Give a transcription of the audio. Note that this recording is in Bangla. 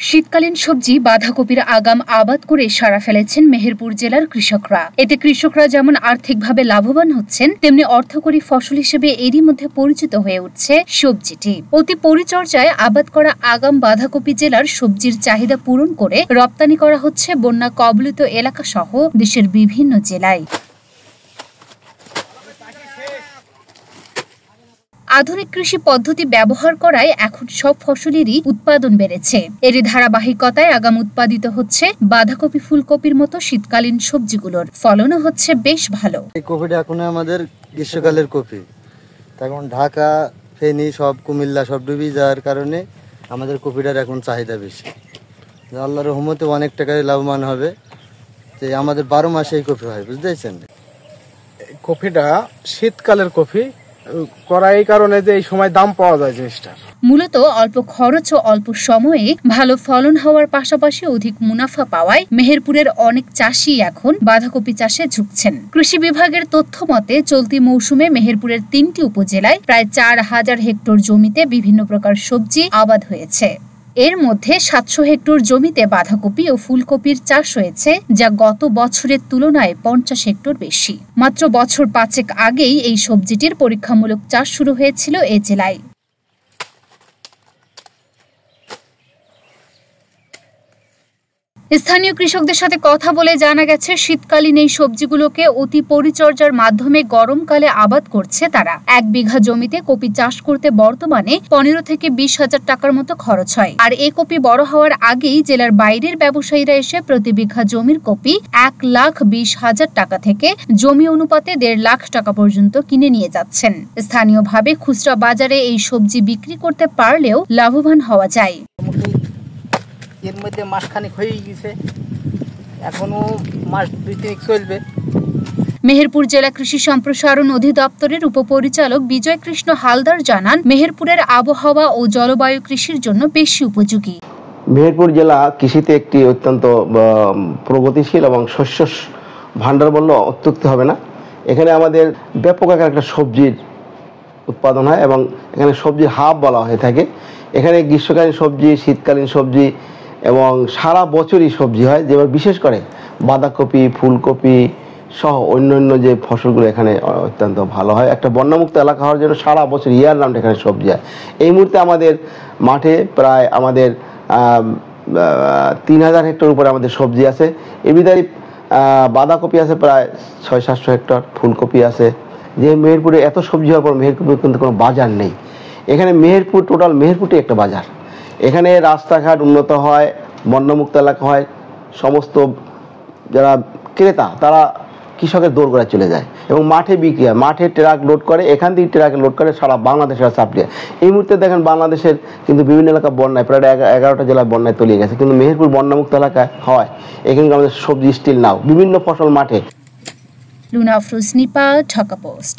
শীতকালীন সবজি বাঁধাকপির আগাম আবাদ করে সারা ফেলেছেন মেহেরপুর জেলার কৃষকরা। এতে কৃষকরা যেমন আর্থিকভাবে লাভবান হচ্ছেন, তেমনি অর্থকরী ফসল হিসেবে এরই মধ্যে পরিচিত হয়ে উঠছে সবজিটি। অতি পরিচর্যায় আবাদ করা আগাম বাঁধাকপি জেলার সবজির চাহিদা পূরণ করে রপ্তানি করা হচ্ছে বন্যা কবলিত এলাকা সহ দেশের বিভিন্ন জেলায়। আধুনিক কৃষি পদ্ধতি ব্যবহার করায় এখন সব ফসলেরই উৎপাদন বেড়েছে। এরই ধারাবাহিকতায় আগাম উৎপাদিত হচ্ছে বাঁধাকপি, ফুলকপির মতো শীতকালীন সবজিগুলোর ফলনও হচ্ছে বেশ ভালো। এই কপিটা এখন আমাদের গ্রীষ্মকালের কপি, তখন ঢাকা, ফেনী, সব কুমিল্লা সব ডুবি যাওয়ার কারণে আমাদের কপিটার এখন চাহিদা বেশি। আল্লাহর রহমতে অনেক টাকায় লাভবান হবে, যে আমাদের 12 মাসে এই কপি হয়, বুঝতেছেন। কপিটা শীতকালের কপি করা এই কারণে যে এই সময় দাম পাওয়া যায় জিনিসটা। মূলত অল্প খরচ ও অল্প সময়ে ভালো ফলন হওয়ার পাশাপাশি অধিক মুনাফা পাওয়ায় মেহেরপুরের অনেক চাষি এখন বাঁধাকপি চাষে ঝুঁকছেন। কৃষি বিভাগের তথ্য মতে চলতি মৌসুমে মেহেরপুরের 3টি উপজেলায় প্রায় 4000 হেক্টর জমিতে বিভিন্ন প্রকার সবজি আবাদ হয়েছে। এর মধ্যে 700 হেক্টর জমিতে বাঁধাকপি ও ফুলকপির চাষ হয়েছে, যা গত বছরের তুলনায় 50 হেক্টর বেশি। মাত্র বছর 5 আগেই এই সবজিটির পরীক্ষামূলক চাষ শুরু হয়েছিল এ জেলায়। স্থানীয় কৃষকদের সাথে কথা বলে জানা গেছে, শীতকালীন এই সবজিগুলোকে অতি পরিচর্যার মাধ্যমে গরমকালে আবাদ করছে তারা। 1 বিঘা জমিতে কপি চাষ করতে বর্তমানে 15 থেকে 20 হাজার টাকার মতো খরচ হয়। আর এই কপি বড় হওয়ার আগেই জেলার বাইরের ব্যবসায়ীরা এসে প্রতি বিঘা জমির কপি 1,20,000 টাকা থেকে জমি অনুপাতে 1.5 লাখ টাকা পর্যন্ত কিনে নিয়ে যাচ্ছেন। স্থানীয়ভাবে খুচরা বাজারে এই সবজি বিক্রি করতে পারলেও লাভবান হওয়া যায়। এর মধ্যে মাসখানেক হয়ে গেছে, এখনো মাস 2-3 চলবে। মেহেরপুর জেলা কৃষি সম্প্রসারণ অধিদপ্তরের উপপরিচালক বিজয় কৃষ্ণ হালদার জানান, মেহেরপুরের আবহাওয়া ও জলবায়ু কৃষির জন্য বেশি উপযোগী। মেহেরপুর জেলা কৃষিতে একটি অত্যন্ত প্রগতিশীল এবং শস্য ভান্ডার বললে অত্যুক্তি হবে না। এখানে আমাদের ব্যাপক একটা সবজির উৎপাদন হয় এবং এখানে সবজির হাব বলা হয়ে থাকে। এখানে গ্রীষ্মকালীন সবজি, শীতকালীন সবজি এবং সারা বছরই সবজি হয়, যেবার বিশেষ করে বাঁধাকপি, ফুলকপি সহ অন্যান্য যে ফসলগুলো এখানে অত্যন্ত ভালো হয়। একটা বন্যামুক্ত এলাকা হওয়ার জন্য সারা বছর ইয়ার রাউন্ড এখানে সবজি হয়। এই মুহূর্তে আমাদের মাঠে প্রায় আমাদের 3000 হেক্টর উপরে আমাদের সবজি আছে। এর ভিতরে বাঁধাকপি আছে প্রায় 600-700 হেক্টর, ফুলকপি আছে। যে মেহেরপুরে এত সবজি হওয়ার পর মেহেরপুরে কিন্তু কোনো বাজার নেই। এখানে মেহেরপুর, টোটাল মেহেরপুরটি একটা বাজার। এখানে রাস্তাঘাট উন্নত হয়, বন্যামুক্ত এলাকা হয়, সমস্ত যারা ক্রেতা তারা কৃষকের দোরগোড়ায় চলে যায় এবং মাঠে বিক্রি হয়। মাঠে ট্রাক লোড করে, এখান থেকে ট্রাকে লোড করে সারা বাংলাদেশের সাপ্লাই। এই মুহূর্তে দেখেন বাংলাদেশের কিন্তু বিভিন্ন এলাকা বন্যায়, প্রায় 11টা জেলায় বন্যায় তলিয়ে গেছে, কিন্তু মেহেরপুর বন্যামুক্ত এলাকায় হয়। এখানে আমাদের সবজি স্টিল নাও, বিভিন্ন ফসল মাঠে। লুনা আফরোজ, নিপা, ঢাকা পোস্ট।